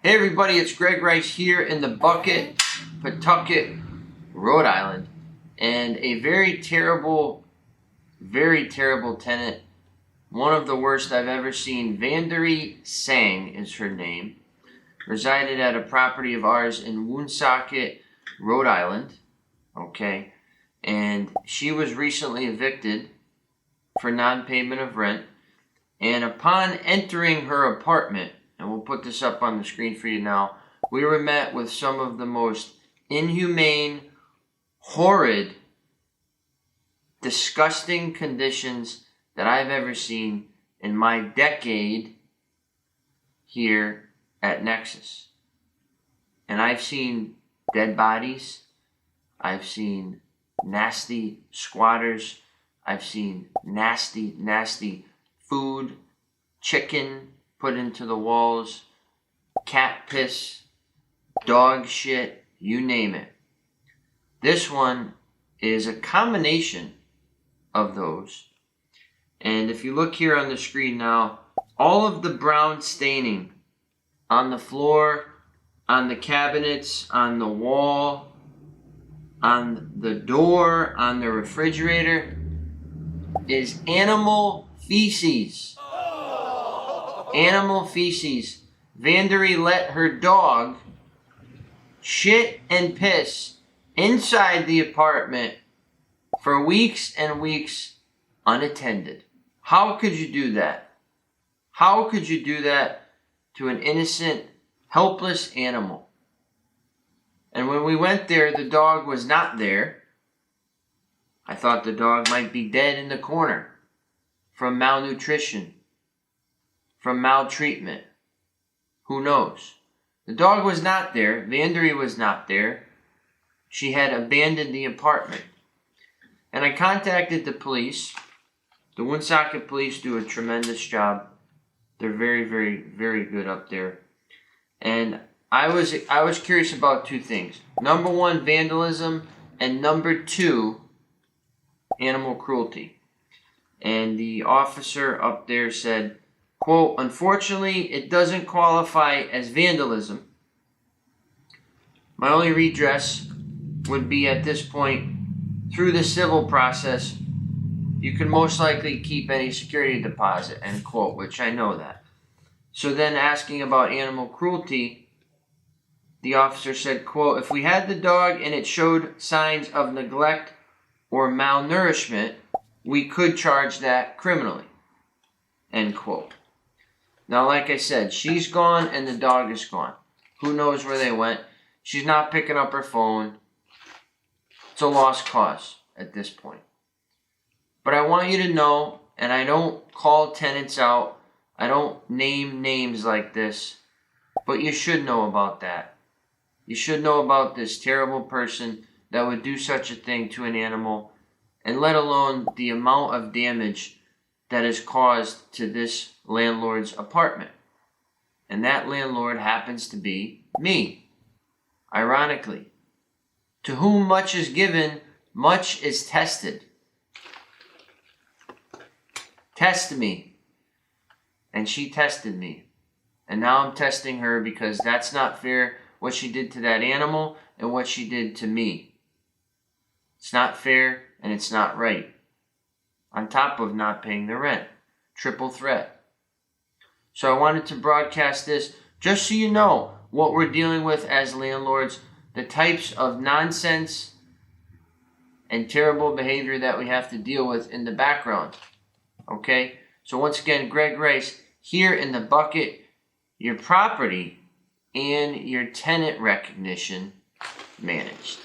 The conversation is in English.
Hey everybody, it's Greg Rice here in the Bucket, Pawtucket, Rhode Island, and a very terrible tenant, one of the worst I've ever seen. Vandary Seng is her name, resided at a property of ours in Woonsocket, Rhode Island, okay, and she was recently evicted for non-payment of rent, and upon entering her apartment, and we'll put this up on the screen for you now, we were met with some of the most inhumane, horrid, disgusting conditions that I've ever seen in my decade here at Nexus. And I've seen dead bodies, I've seen nasty squatters, I've seen nasty food, chicken put into the walls, cat piss, dog shit, you name it. This one is a combination of those. And if you look here on the screen now, all of the brown staining on the floor, on the cabinets, on the wall, on the door, on the refrigerator, is animal feces. Animal feces. Vandary let her dog shit and piss inside the apartment for weeks and weeks unattended. How could you do that? How could you do that to an innocent, helpless animal? And when we went there, the dog was not there. I thought the dog might be dead in the corner from malnutrition, from maltreatment. Who knows? The dog was not there. Vandary was not there. She had abandoned the apartment. And I contacted the police. The Woonsocket police do a tremendous job. They're very good up there. And I was curious about two things. Number one, vandalism, and number two, animal cruelty. And the officer up there said, quote, "Unfortunately, it doesn't qualify as vandalism. My only redress would be at this point, through the civil process, you can most likely keep any security deposit," end quote, which I know that. So then asking about animal cruelty, the officer said, quote, "If we had the dog and it showed signs of neglect or malnourishment, we could charge that criminally," end quote. Now, like I said, she's gone and the dog is gone. Who knows where they went? She's not picking up her phone. It's a lost cause at this point. But I want you to know, and I don't call tenants out, I don't name names like this, but you should know about that. You should know about this terrible person that would do such a thing to an animal, and let alone the amount of damage that is caused to this landlord's apartment. And that landlord happens to be me, ironically. To whom much is given, much is tested. Test me. And she tested me. And now I'm testing her, because that's not fair what she did to that animal and what she did to me. It's not fair and it's not right. On top of not paying the rent. Triple threat. So I wanted to broadcast this just so you know what we're dealing with as landlords, the types of nonsense and terrible behavior that we have to deal with in the background. Okay? So once again, Greg Rice here in the Bucket, your property and your tenant recognition managed.